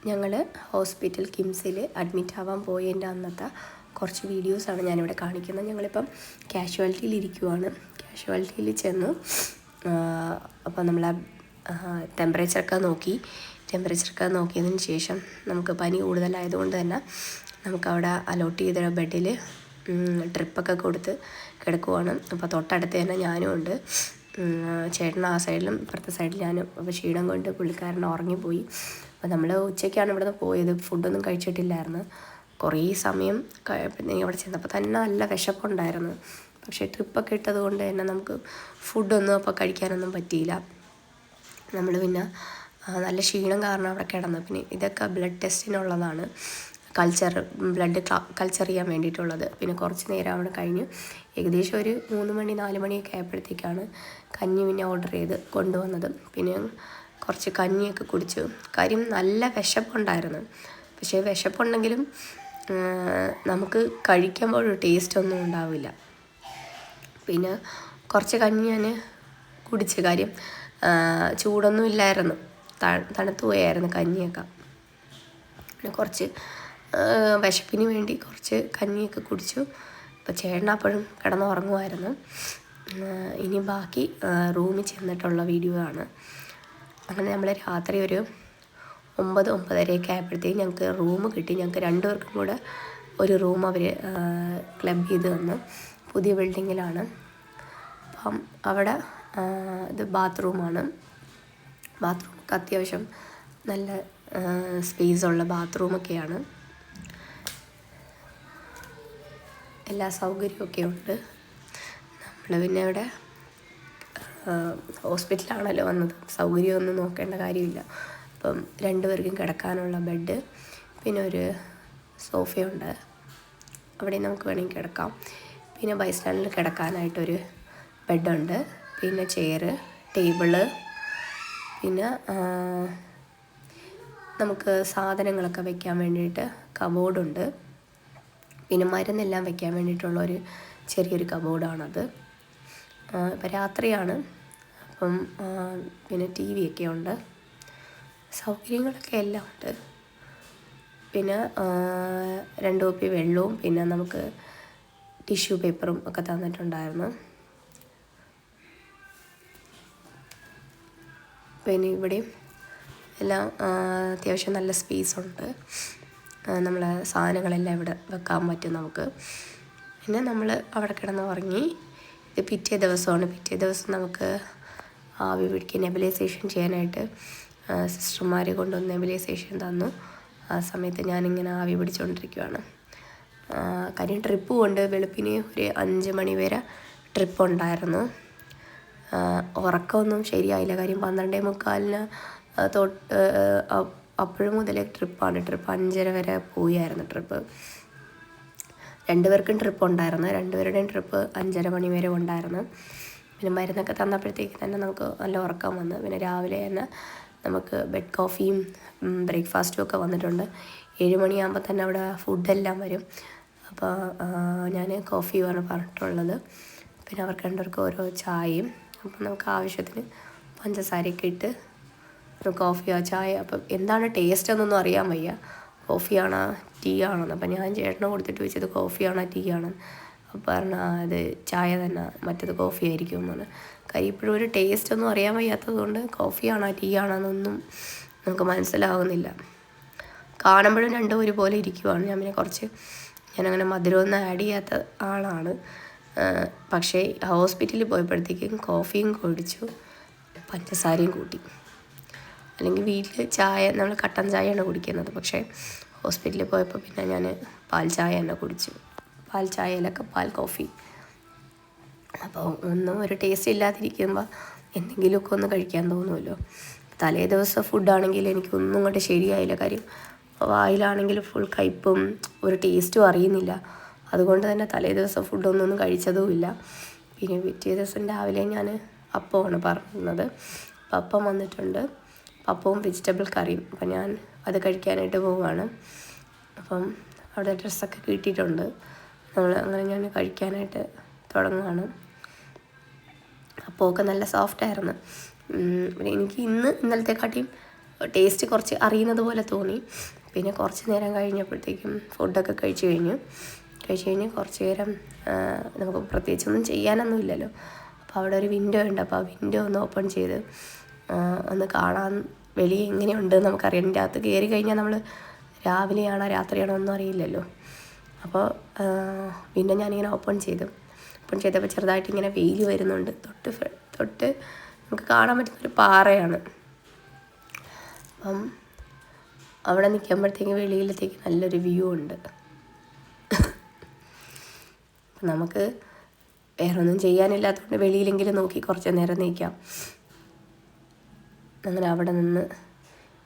ഞങ്ങൾ hospital കിംസിൽ admit ആവാൻ പോയതിൻ്റെ അന്നത്തെ കുറച്ച് വീഡിയോസാണ് ഞാനിവിടെ കാണിക്കുന്നത്. ഞങ്ങളിപ്പം കാഷ്വാലിറ്റിയിലിരിക്കുവാണ്. കാഷ്വാലിറ്റിയിൽ ചെന്നു അപ്പോൾ നമ്മൾ ടെമ്പറേച്ചറൊക്കെ നോക്കിയതിന് ശേഷം നമുക്ക് പനി കൂടുതലായതുകൊണ്ട് തന്നെ നമുക്കവിടെ അലോട്ട് ചെയ്ത ബെഡിൽ ട്രിപ്പൊക്കെ കൊടുത്ത് കിടക്കുവാണ്. അപ്പോൾ തൊട്ടടുത്ത് തന്നെ ഞാനും ഉണ്ട്, ചേട്ടൻ ആ സൈഡിലും ഇപ്പുറത്തെ സൈഡിൽ ഞാനും. അപ്പോൾ ക്ഷീണം കൊണ്ട് പുള്ളിക്കാരൻ ഉറങ്ങിപ്പോയി. അപ്പോൾ നമ്മൾ ഉച്ചയ്ക്കാണ് ഇവിടുന്ന് പോയത്, ഫുഡൊന്നും കഴിച്ചിട്ടില്ലായിരുന്നു. കുറേ സമയം അവിടെ ചെന്നപ്പോൾ തന്നെ നല്ല വിശപ്പുണ്ടായിരുന്നു. പക്ഷേ ട്രിപ്പൊക്കെ ഇട്ടത് കൊണ്ട് തന്നെ നമുക്ക് ഫുഡൊന്നും അപ്പോൾ കഴിക്കാനൊന്നും പറ്റിയില്ല. നമ്മൾ പിന്നെ നല്ല ക്ഷീണം കാരണം അവിടെ കിടന്നു. പിന്നെ ഇതൊക്കെ ബ്ലഡ് ടെസ്റ്റിനുള്ളതാണ്, ബ്ലഡ് കൾച്ചർ ചെയ്യാൻ വേണ്ടിയിട്ടുള്ളത്. പിന്നെ കുറച്ച് നേരം അവിടെ കഴിഞ്ഞ് ഏകദേശം ഒരു 3 മണി 4 മണിയൊക്കെ ആയപ്പോഴത്തേക്കാണ് കഞ്ഞി പിന്നെ ഓർഡർ ചെയ്ത് കൊണ്ടുവന്നത്. പിന്നെ കുറച്ച് കഞ്ഞിയൊക്കെ കുടിച്ചു. കാര്യം നല്ല വിശപ്പുണ്ടായിരുന്നു. പക്ഷേ വിശപ്പുണ്ടെങ്കിലും നമുക്ക് കഴിക്കുമ്പോൾ ഒരു ടേസ്റ്റ് ഒന്നും ഉണ്ടാവില്ല. പിന്നെ കുറച്ച് കഞ്ഞി ഞാൻ കുടിച്ച്, കാര്യം ചൂടൊന്നും ഇല്ലായിരുന്നു, തണുത്തു പോയായിരുന്നു കഞ്ഞിയൊക്കെ. പിന്നെ കുറച്ച് വിശപ്പിന് വേണ്ടി കുറച്ച് കഞ്ഞിയൊക്കെ കുടിച്ചു. അപ്പോൾ ചേട്ടൻ അപ്പോഴും കിടന്നുറങ്ങുമായിരുന്നു. ഇനി ബാക്കി റൂമിൽ ചെന്നിട്ടുള്ള വീഡിയോ ആണ്. അങ്ങനെ നമ്മൾ രാത്രി ഒരു 9-9:30 ആയപ്പോഴത്തേക്കും ഞങ്ങൾക്ക് റൂം കിട്ടി. ഞങ്ങൾക്ക് 2 പേർക്കും കൂടെ ഒരു റൂം അവർ ക്ലബ് ചെയ്ത് തന്നു. പുതിയ ബിൽഡിങ്ങിലാണ്. അപ്പം അവിടെ ഇത് ബാത്റൂമാണ്. ബാത്റൂമൊക്കെ അത്യാവശ്യം നല്ല സ്പേസുള്ള ബാത്റൂമൊക്കെയാണ്. എല്ലാ സൗകര്യമൊക്കെ ഉണ്ട്. നമ്മൾ പിന്നെ ഇവിടെ ഹോസ്പിറ്റലാണല്ലോ വന്നത്, സൗകര്യമൊന്നും നോക്കേണ്ട കാര്യമില്ല. അപ്പം 2 പേർക്കും കിടക്കാനുള്ള ബെഡ്, പിന്നെ ഒരു സോഫയുണ്ട്, അവിടെ നമുക്ക് വേണമെങ്കിൽ കിടക്കാം. പിന്നെ ബൈസ്റ്റാൻഡിൽ കിടക്കാനായിട്ടൊരു ബെഡുണ്ട്, പിന്നെ ചെയറ്, ടേബിള്, പിന്നെ നമുക്ക് സാധനങ്ങളൊക്കെ വെക്കാൻ വേണ്ടിയിട്ട് കബോർഡുണ്ട്. പിന്നെ മരുന്നെല്ലാം വെക്കാൻ വേണ്ടിയിട്ടുള്ളൊരു ചെറിയൊരു കബോർഡാണത്. ഇപ്പം രാത്രിയാണ്, അപ്പം പിന്നെ TV ഒക്കെ ഉണ്ട്, സൗകര്യങ്ങളൊക്കെ എല്ലാം ഉണ്ട്. പിന്നെ 2 കുപ്പി വെള്ളവും പിന്നെ നമുക്ക് ടിഷ്യൂ പേപ്പറും ഒക്കെ തന്നിട്ടുണ്ടായിരുന്നു. പിന്നെ ഇവിടെയും എല്ലാം അത്യാവശ്യം നല്ല സ്പേസുണ്ട്. നമ്മൾ സാധനങ്ങളെല്ലാം ഇവിടെ വെക്കാൻ പറ്റും നമുക്ക്. പിന്നെ നമ്മൾ അവിടെ കിടന്ന് ഉറങ്ങി. ഇത് പിറ്റേ ദിവസമാണ്. പിറ്റേ ദിവസം നമുക്ക് ആവി പിടിക്കുക, നെബുലൈസേഷൻ ചെയ്യാനായിട്ട് സിസ്റ്റർമാർ കൊണ്ടുവന്ന് നെബുലൈസേഷൻ തന്നു. ആ സമയത്ത് ഞാനിങ്ങനെ ആവി പിടിച്ചുകൊണ്ടിരിക്കുകയാണ്. കാര്യം ട്രിപ്പ് കൊണ്ട് വെളുപ്പിന് ഒരു 5 മണി വരെ ട്രിപ്പ് ഉണ്ടായിരുന്നു. ഉറക്കമൊന്നും ശരിയായില്ല, കാര്യം 12:45 തൊട്ട് അപ്പോഴും മുതലേ ട്രിപ്പാണ്. ട്രിപ്പ് 5:30 വരെ പോയായിരുന്നു ട്രിപ്പ്. 2 പേർക്കും ട്രിപ്പ് ഉണ്ടായിരുന്നു. 2 പേരുടെയും ട്രിപ്പ് 5:30 മണി വരെ ഉണ്ടായിരുന്നു. പിന്നെ മരുന്നൊക്കെ തന്നപ്പോഴത്തേക്ക് തന്നെ നമുക്ക് നല്ല ഉറക്കം വന്നു. പിന്നെ രാവിലെ തന്നെ നമുക്ക് ബെഡ് കോഫിയും ബ്രേക്ക്ഫാസ്റ്റും ഒക്കെ വന്നിട്ടുണ്ട്. 7 മണിയാകുമ്പോൾ തന്നെ അവിടെ ഫുഡെല്ലാം വരും. അപ്പോൾ ഞാൻ കോഫിയുമാണ് പറഞ്ഞിട്ടുള്ളത്. പിന്നെ അവർക്ക് 2 പേർക്കും ഓരോ ചായയും. അപ്പം നമുക്ക് ആവശ്യത്തിന് പഞ്ചസാരയൊക്കെ ഇട്ട് കോഫിയോ ചായ, അപ്പം എന്താണ് ടേസ്റ്റ് എന്നൊന്നും അറിയാൻ വയ്യ, കോഫിയാണോ ടീ ആണോ. അപ്പം ഞാൻ ചേട്ടനെ കൊടുത്തിട്ട് ചോദിച്ചത് കോഫിയാണോ ടീ ആണോ. അപ്പോൾ പറഞ്ഞാൽ അത് ചായ തന്നെ, മറ്റേത് കോഫി ആയിരിക്കും എന്നാണ്. കാര്യം ഇപ്പോഴും ഒരു ടേസ്റ്റ് ഒന്നും അറിയാൻ വയ്യാത്തത് കൊണ്ട് കോഫിയാണോ ടീ ആണോ എന്നൊന്നും നമുക്ക് മനസ്സിലാവുന്നില്ല. കാണുമ്പോഴും 2 ഒരുപോലെ ഇരിക്കുവാണ്. ഞാനങ്ങനെ മധുരമൊന്നും ആഡ് ചെയ്യാത്ത ആളാണ്. പക്ഷേ ഹോസ്പിറ്റലിൽ പോയപ്പോഴത്തേക്കും കോഫിയും കുടിച്ചു, പഞ്ചസാരയും കൂട്ടി. അല്ലെങ്കിൽ വീട്ടിൽ ചായ നമ്മൾ കട്ടൻ ചായയാണ് കുടിക്കുന്നത്. പക്ഷേ ഹോസ്പിറ്റലിൽ പോയപ്പോൾ പിന്നെ ഞാൻ പാൽ ചായ തന്നെ കുടിച്ചു. പാൽ ചായയിലൊക്കെ പാൽ കോഫി. അപ്പോൾ ഒന്നും ഒരു ടേസ്റ്റ് ഇല്ലാതിരിക്കുമ്പോൾ എന്തെങ്കിലുമൊക്കെ ഒന്ന് കഴിക്കാൻ തോന്നുമല്ലോ. തലേ ദിവസം ഫുഡാണെങ്കിൽ എനിക്കൊന്നും കൊണ്ട് ശരിയായില്ല. കാര്യം വായിലാണെങ്കിൽ ഫുൾ കയ്പും ഒരു ടേസ്റ്റും അറിയുന്നില്ല. അതുകൊണ്ട് തന്നെ തലേ ദിവസം ഫുഡൊന്നും കഴിച്ചതുമില്ല. പിന്നെ പിറ്റേ ദിവസം രാവിലെ ഞാൻ അപ്പമാണ് പറഞ്ഞത്. അപ്പം വന്നിട്ടുണ്ട്, പപ്പവും വെജിറ്റബിൾ കറിയും. അപ്പം ഞാൻ അത് കഴിക്കാനായിട്ട് പോവുകയാണ്. അപ്പം അവിടെ ഡ്രസ്സൊക്കെ കിട്ടിയിട്ടുണ്ട്. അങ്ങനെ ഞാൻ കഴിക്കാനായിട്ട് തുടങ്ങുകയാണ്. അപ്പമൊക്കെ നല്ല സോഫ്റ്റായിരുന്നു. എനിക്ക് ഇന്നലത്തെക്കാട്ടിയും ടേസ്റ്റ് കുറച്ച് അറിയുന്നത് പോലെ തോന്നി. പിന്നെ കുറച്ച് നേരം കഴിഞ്ഞപ്പോഴത്തേക്കും ഫുഡൊക്കെ കഴിച്ച് കഴിഞ്ഞ് കുറച്ച് നേരം നമുക്ക് പ്രത്യേകിച്ചൊന്നും ചെയ്യാനൊന്നും ഇല്ലല്ലോ. അപ്പോൾ അവിടെ ഒരു വിൻഡോ ഉണ്ട്. അപ്പോൾ ആ വിൻഡോ ഒന്ന് ഓപ്പൺ ചെയ്ത് ഒന്ന് കാണാൻ വെളിയിൽ എങ്ങനെയുണ്ട് നമുക്കറിയാം. ഇതിൻ്റെ അകത്ത് കയറി കഴിഞ്ഞാൽ നമ്മൾ രാവിലെയാണോ രാത്രിയാണോ ഒന്നും അറിയില്ലല്ലോ. അപ്പോൾ വിൻഡോ ഞാനിങ്ങനെ ഓപ്പൺ ചെയ്തപ്പോൾ ചെറുതായിട്ട് ഇങ്ങനെ വെയിൽ വരുന്നുണ്ട്. തൊട്ട് നമുക്ക് കാണാൻ പറ്റുന്നൊരു പാറയാണ്. അപ്പം അവിടെ നിൽക്കുമ്പോഴത്തേക്ക് വെളിയിലത്തേക്ക് നല്ലൊരു വ്യൂ ഉണ്ട്. നമുക്ക് വേറെ ഒന്നും ചെയ്യാനില്ലാത്തതുകൊണ്ട് വെളിയിലെങ്കിലും നോക്കി കുറച്ച് നേരം നിൽക്കാം. അങ്ങനെ അവിടെ നിന്ന്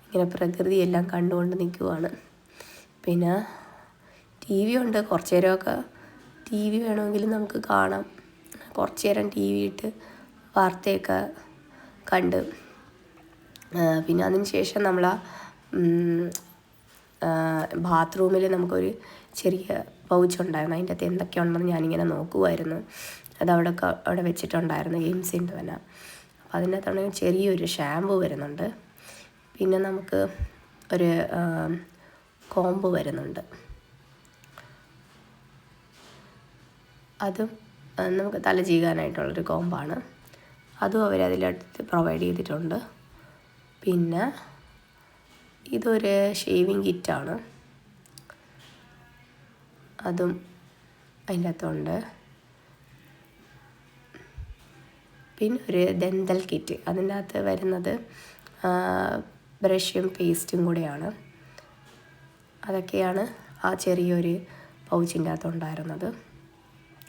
ഇങ്ങനെ പ്രകൃതിയെല്ലാം കണ്ടുകൊണ്ട് നിൽക്കുവാണ്. പിന്നെ ടി വി ഉണ്ട്. കുറച്ച് നേരമൊക്കെ ടി വി വേണമെങ്കിൽ നമുക്ക് കാണാം. കുറച്ച് നേരം ടി വി ഇട്ട് വാർത്തയൊക്കെ കണ്ട് പിന്നെ അതിന് ശേഷം നമ്മൾ ബാത്റൂമിൽ നമുക്കൊരു ചെറിയ പൗച്ചുണ്ടായിരുന്നു. അതിൻ്റെ അകത്ത് എന്തൊക്കെയുണ്ടെന്ന് ഞാനിങ്ങനെ നോക്കുമായിരുന്നു. അവിടെ വെച്ചിട്ടുണ്ടായിരുന്നു ഗെയിംസിൻ്റെ തന്നെ. അപ്പോൾ അതിൻ്റെ അകത്താണെങ്കിൽ ചെറിയൊരു ഷാമ്പു വരുന്നുണ്ട്. പിന്നെ നമുക്ക് ഒരു കോമ്പ് വരുന്നുണ്ട്. അതും നമുക്ക് തല ചീകാനായിട്ടുള്ളൊരു കോമ്പാണ്. അതും അവരതിലടുത്ത് പ്രൊവൈഡ് ചെയ്തിട്ടുണ്ട്. പിന്നെ ഇതൊരു ഷേവിങ് കിറ്റാണ്. അതും അതിൻ്റെ അകത്തുണ്ട്. പിന്നെ ഒരു ദന്തൽ കിറ്റ്. അതിൻ്റെ അകത്ത് വരുന്നത് ബ്രഷും പേസ്റ്റും കൂടെയാണ്. അതൊക്കെയാണ് ആ ചെറിയൊരു പൗച്ചിൻ്റെ അകത്ത് ഉണ്ടായിരുന്നത്.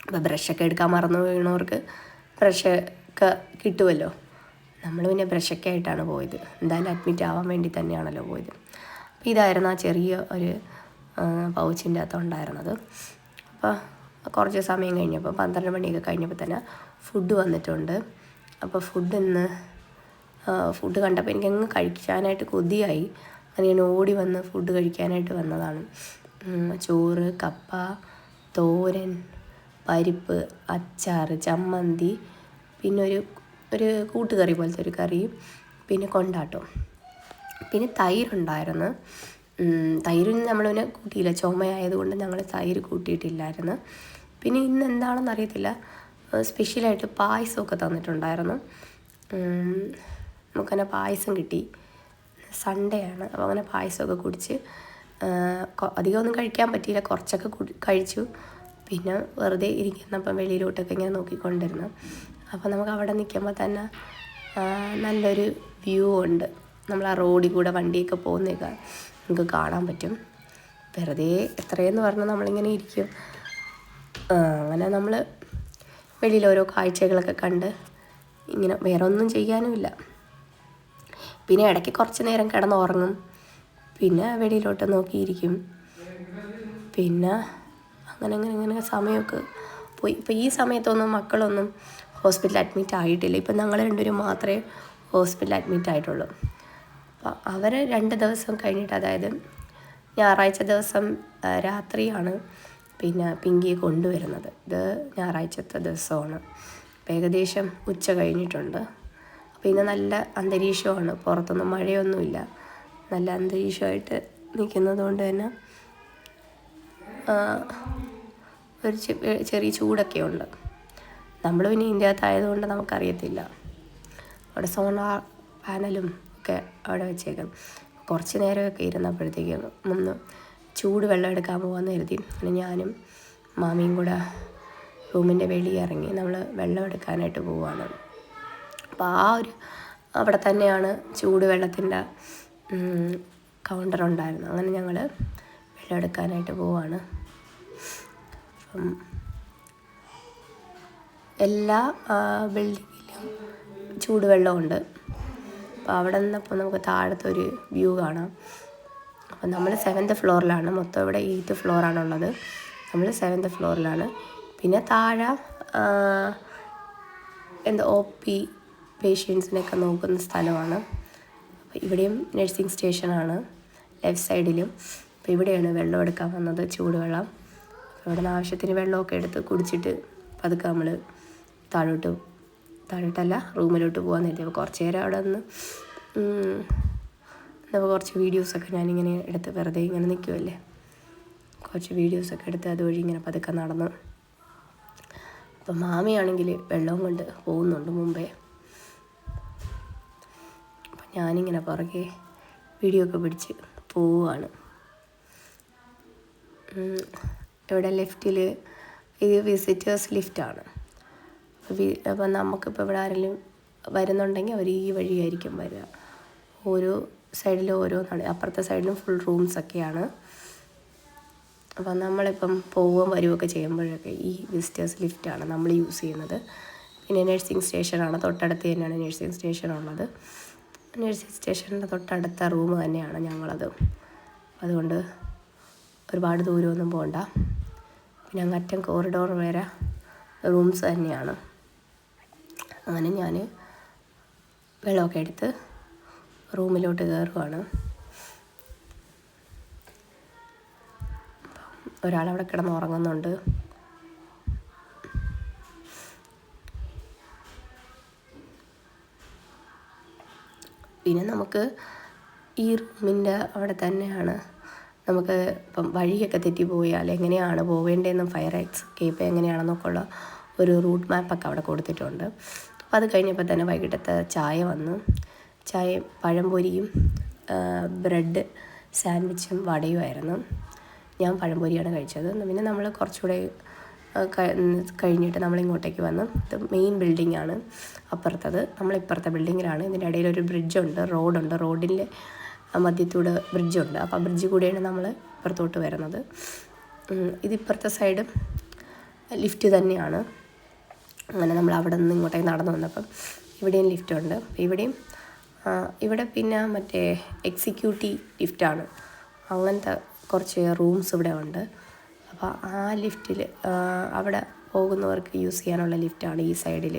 അപ്പോൾ ബ്രഷൊക്കെ എടുക്കാൻ മറന്നു വീണവർക്ക് ബ്രഷൊക്കെ കിട്ടുമല്ലോ. നമ്മൾ പിന്നെ ബ്രഷൊക്കെ ആയിട്ടാണ് പോയത്. എന്തായാലും അഡ്മിറ്റ് ആവാൻ വേണ്ടി തന്നെയാണല്ലോ പോയത്. അപ്പോൾ ഇതായിരുന്നു ആ ചെറിയ ഒരു പൗച്ചിൻ്റെ അകത്ത് ഉണ്ടായിരുന്നത്. അപ്പോൾ കുറച്ച് സമയം കഴിഞ്ഞപ്പോൾ 12 മണിയൊക്കെ കഴിഞ്ഞപ്പോൾ തന്നെ ഫുഡ് വന്നിട്ടുണ്ട്. അപ്പോൾ ഫുഡ് കണ്ടപ്പോൾ എനിക്കങ്ങ് കഴിക്കാനായിട്ട് കൊതിയായി. അങ്ങനെ ഞാൻ ഓടി വന്ന് ഫുഡ് കഴിക്കാനായിട്ട് വന്നതാണ്. ചോറ്, കപ്പ, തോരൻ, പരിപ്പ്, അച്ചാർ, ചമ്മന്തി, പിന്നെ ഒരു കൂട്ടുകറി പോലത്തെ ഒരു കറിയും, പിന്നെ കൊണ്ടാട്ടം, പിന്നെ തൈരുണ്ടായിരുന്നു. തൈര് നമ്മൾ പിന്നെ കൂട്ടിയില്ല. ചുമയായതുകൊണ്ട് ഞങ്ങൾ തൈര് കൂട്ടിയിട്ടില്ലായിരുന്നു. പിന്നെ ഇന്ന് എന്താണെന്ന് അറിയത്തില്ല, സ്പെഷ്യലായിട്ട് പായസമൊക്കെ തന്നിട്ടുണ്ടായിരുന്നു. നമുക്കങ്ങനെ പായസം കിട്ടി. സൺഡേ ആണ്. അപ്പോൾ അങ്ങനെ പായസമൊക്കെ കുടിച്ച് അധികമൊന്നും കഴിക്കാൻ പറ്റിയില്ല. കുറച്ചൊക്കെ കഴിച്ചു. പിന്നെ വെറുതെ ഇരിക്കുന്നപ്പം വെളിയിലോട്ടൊക്കെ ഇങ്ങനെ നോക്കിക്കൊണ്ടിരുന്നു. അപ്പോൾ നമുക്ക് അവിടെ നിൽക്കുമ്പോൾ തന്നെ നല്ലൊരു വ്യൂ ഉണ്ട്. നമ്മൾ ആ റോഡിൽ കൂടെ വണ്ടിയൊക്കെ പോകുന്നതൊക്കെ നമുക്ക് കാണാൻ പറ്റും. വെറുതെ എത്രയെന്ന് പറഞ്ഞാൽ നമ്മളിങ്ങനെ ഇരിക്കും. അങ്ങനെ നമ്മൾ വെളിയിൽ ഓരോ കാഴ്ചകളൊക്കെ കണ്ട് ഇങ്ങനെ വേറെ ഒന്നും ചെയ്യാനുമില്ല. പിന്നെ ഇടയ്ക്ക് കുറച്ച് നേരം കിടന്നുറങ്ങും. പിന്നെ വെളിയിലോട്ട് നോക്കിയിരിക്കും. പിന്നെ അങ്ങനെ സമയമൊക്കെ പോയി. ഇപ്പോൾ ഈ സമയത്തൊന്നും മക്കളൊന്നും ഹോസ്പിറ്റലിൽ അഡ്മിറ്റ് ആയിട്ടില്ല. ഇപ്പം ഞങ്ങൾ രണ്ടുപേരും മാത്രമേ ഹോസ്പിറ്റലിൽ അഡ്മിറ്റ് ആയിട്ടുള്ളൂ. അപ്പോൾ അവർ 2 ദിവസം കഴിഞ്ഞിട്ട്, അതായത് ഞായറാഴ്ച ദിവസം രാത്രിയാണ് പിന്നെ പിങ്കിയെ കൊണ്ടുവരുന്നത്. ഇത് ഞായറാഴ്ചത്തെ ദിവസമാണ്. ഏകദേശം ഉച്ച കഴിഞ്ഞിട്ടുണ്ട്. അപ്പോൾ ഇന്ന് നല്ല അന്തരീക്ഷമാണ്. പുറത്തൊന്നും മഴയൊന്നുമില്ല. നല്ല അന്തരീക്ഷമായിട്ട് നിൽക്കുന്നത് കൊണ്ട് തന്നെ ഒരു ചെറിയ ചൂടൊക്കെ ഉണ്ട്. നമ്മൾ പിന്നെ ഇന്ത്യത്തായതുകൊണ്ട് നമുക്കറിയത്തില്ല. അവിടെ സോളാർ പാനലും ഒക്കെ അവിടെ വെച്ചേക്കും. കുറച്ച് നേരമൊക്കെ ഇരുന്നപ്പോഴത്തേക്കും ഒന്ന് ചൂട് വെള്ളം എടുക്കാൻ പോകാമെന്ന് കരുതി. പിന്നെ ഞാനും മാമിയും കൂടെ റൂമിൻ്റെ വെളിയിൽ ഇറങ്ങി നമ്മൾ വെള്ളം എടുക്കാനായിട്ട് പോവുകയാണ്. അപ്പോൾ അവിടെ തന്നെയാണ് ചൂട് വെള്ളത്തിൻ്റെ കൗണ്ടർ ഉണ്ടായിരുന്നു. അങ്ങനെ ഞങ്ങൾ വെള്ളം എടുക്കാനായിട്ട് പോവുകയാണ്. അപ്പം എല്ലാ ബിൽഡിങ്ങിലും ചൂടുവെള്ളമുണ്ട്. അപ്പോൾ അവിടെ നിന്നപ്പോൾ നമുക്ക് താഴത്തൊരു വ്യൂ കാണാം. അപ്പം നമ്മൾ 7th ഫ്ലോറിലാണ്. മൊത്തം ഇവിടെ 8th ഫ്ലോറാണുള്ളത്. നമ്മൾ 7th ഫ്ലോറിലാണ്. പിന്നെ താഴെ OP പേഷ്യൻസിനൊക്കെ നോക്കുന്ന സ്ഥലമാണ്. അപ്പോൾ ഇവിടെയും നഴ്സിംഗ് സ്റ്റേഷനാണ് ലെഫ്റ്റ് സൈഡിലും. അപ്പോൾ ഇവിടെയാണ് വെള്ളം എടുക്കാൻ വന്നത്, ചൂടുവെള്ളം. അപ്പോൾ ഇവിടെ നിന്ന് ആവശ്യത്തിന് വെള്ളമൊക്കെ എടുത്ത് കുടിച്ചിട്ട് പതുക്കെ നമ്മൾ താഴോട്ടല്ല റൂമിലോട്ട് പോകാൻ നേരത്തെ. അപ്പോൾ കുറച്ച് നേരം അവിടെ നിന്ന് അപ്പോൾ കുറച്ച് വീഡിയോസൊക്കെ ഞാനിങ്ങനെ എടുത്ത് വെറുതെ ഇങ്ങനെ നിൽക്കുമല്ലേ, കുറച്ച് വീഡിയോസൊക്കെ എടുത്ത് അതുവഴി ഇങ്ങനെ പതുക്കെ നടന്ന്. അപ്പം മാമിയാണെങ്കിൽ വെള്ളവും കൊണ്ട് പോകുന്നുണ്ട് മുമ്പേ. അപ്പം ഞാനിങ്ങനെ പുറകെ വീഡിയോ ഒക്കെ പിടിച്ച് പോവുകയാണ്. ഇവിടെ ലെഫ്റ്റിൽ ഇത് വിസിറ്റേഴ്സ് ലിഫ്റ്റാണ്. അപ്പം നമുക്കിപ്പോൾ ഇവിടെ ആരെങ്കിലും വരുന്നുണ്ടെങ്കിൽ അവർ ഈ വഴിയായിരിക്കും വരിക. ഓരോ സൈഡിലും ഓരോന്നാണ്. അപ്പുറത്തെ സൈഡിലും ഫുൾ റൂംസൊക്കെയാണ്. അപ്പം നമ്മളിപ്പം പോവുകയും വരുകയൊക്കെ ചെയ്യുമ്പോഴൊക്കെ ഈ വിസിറ്റേഴ്സ് ലിഫ്റ്റാണ് നമ്മൾ യൂസ് ചെയ്യുന്നത്. പിന്നെ നഴ്സിംഗ് സ്റ്റേഷനാണ്, തൊട്ടടുത്ത് തന്നെയാണ് നഴ്സിംഗ് സ്റ്റേഷൻ ഉള്ളത്. നഴ്സിംഗ് സ്റ്റേഷൻ്റെ തൊട്ടടുത്ത റൂം തന്നെയാണ് ഞങ്ങളത്. അതുകൊണ്ട് ഒരുപാട് ദൂരമൊന്നും പോകണ്ട. പിന്നെ അങ്ങറ്റം കോറിഡോർ വരെ റൂംസ് തന്നെയാണ്. അങ്ങനെ ഞാൻ വെള്ളമൊക്കെ എടുത്ത് റൂമിലോട്ട് കയറുവാണ്. ഒരാളവിടെ കിടന്ന് ഉറങ്ങുന്നുണ്ട്. പിന്നെ നമുക്ക് ഈ റൂമിൻ്റെ അവിടെ തന്നെയാണ് നമുക്ക് ഇപ്പം വഴിയൊക്കെ തെറ്റിപ്പോയാൽ എങ്ങനെയാണ് പോവേണ്ടതെന്നും ഫയർ എസ്കേപ്പ് എങ്ങനെയാണെന്നൊക്കെ ഉള്ള ഒരു റൂട്ട് മാപ്പൊക്കെ അവിടെ കൊടുത്തിട്ടുണ്ട്. അപ്പോൾ അത് കഴിഞ്ഞപ്പോൾ തന്നെ വൈകിട്ടത്തെ ചായ വന്നു. ചായയും പഴംപൊരിയും ബ്രെഡ് സാൻഡ്വിച്ചും വടയുമായിരുന്നു. ഞാൻ പഴംപൊരിയാണ് കഴിച്ചത്. പിന്നെ നമ്മൾ കുറച്ചുകൂടെ കഴിഞ്ഞിട്ട് നമ്മളിങ്ങോട്ടേക്ക് വന്നു. ഇത് മെയിൻ ബിൽഡിങ്ങാണ് അപ്പുറത്തത്. നമ്മളിപ്പുറത്തെ ബിൽഡിങ്ങിലാണ്. ഇതിൻ്റെ ഇടയിലൊരു ബ്രിഡ്ജുണ്ട്, റോഡുണ്ട്. റോഡിൻ്റെ മധ്യത്തൂടെ ബ്രിഡ്ജുണ്ട്. അപ്പോൾ ആ ബ്രിഡ്ജ് കൂടെയാണ് നമ്മൾ ഇപ്പുറത്തോട്ട് വരുന്നത്. ഇതിപ്പുറത്തെ സൈഡ് ലിഫ്റ്റ് തന്നെയാണ്. അങ്ങനെ നമ്മൾ അവിടെ നിന്ന് ഇങ്ങോട്ടേക്ക് നടന്നു വന്നപ്പം ഇവിടെയും ലിഫ്റ്റുണ്ട്. ഇവിടെ പിന്നെ മറ്റേ എക്സിക്യൂട്ടീവ് ലിഫ്റ്റാണ്. അങ്ങനത്തെ കുറച്ച് റൂംസ് ഇവിടെ ഉണ്ട്. അപ്പോൾ ആ ലിഫ്റ്റിൽ അവിടെ പോകുന്നവർക്ക് യൂസ് ചെയ്യാനുള്ള ലിഫ്റ്റാണ് ഈ സൈഡിൽ.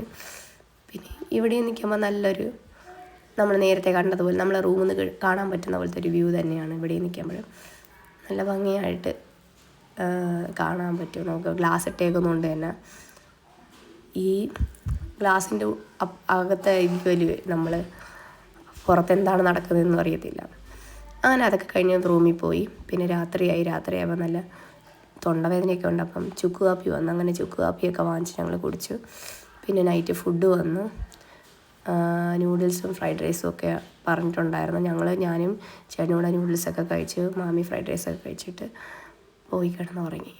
പിന്നെ ഇവിടെ നിൽക്കുമ്പോൾ നല്ലൊരു നമ്മൾ നേരത്തെ കണ്ടതുപോലെ നമ്മളെ റൂമിൽ നിന്ന് കാണാൻ പറ്റുന്ന പോലത്തെ ഒരു വ്യൂ തന്നെയാണ് ഇവിടെ നിൽക്കുമ്പോൾ. നല്ല ഭംഗിയായിട്ട് കാണാൻ പറ്റും. നമുക്ക് ഗ്ലാസ് ഇട്ടേക്കുന്നതുകൊണ്ട് തന്നെ ഈ ഗ്ലാസിൻ്റെ അകത്തായിരിക്കുമല്ലോ നമ്മൾ പുറത്തെന്താണ് നടക്കുന്നതെന്നും അറിയത്തില്ല. അങ്ങനെ അതൊക്കെ കഴിഞ്ഞ് റൂമിൽ പോയി. പിന്നെ രാത്രിയായപ്പോൾ നല്ല തൊണ്ടവേദനയൊക്കെ ഉണ്ട്. അപ്പം ചുക്ക് കാപ്പി വന്നു. അങ്ങനെ ചുക്ക് കാപ്പിയൊക്കെ വാങ്ങിച്ച് ഞങ്ങൾ കുടിച്ചു. പിന്നെ നൈറ്റ് ഫുഡ് വന്നു. നൂഡിൽസും ഫ്രൈഡ് റൈസും ഒക്കെ പറഞ്ഞിട്ടുണ്ടായിരുന്നു. ഞാനും ചേട്ടനും കൂടെ നൂഡിൽസൊക്കെ കഴിച്ച് മാമി ഫ്രൈഡ് റൈസൊക്കെ കഴിച്ചിട്ട് പോയി കിടന്നുറങ്ങി.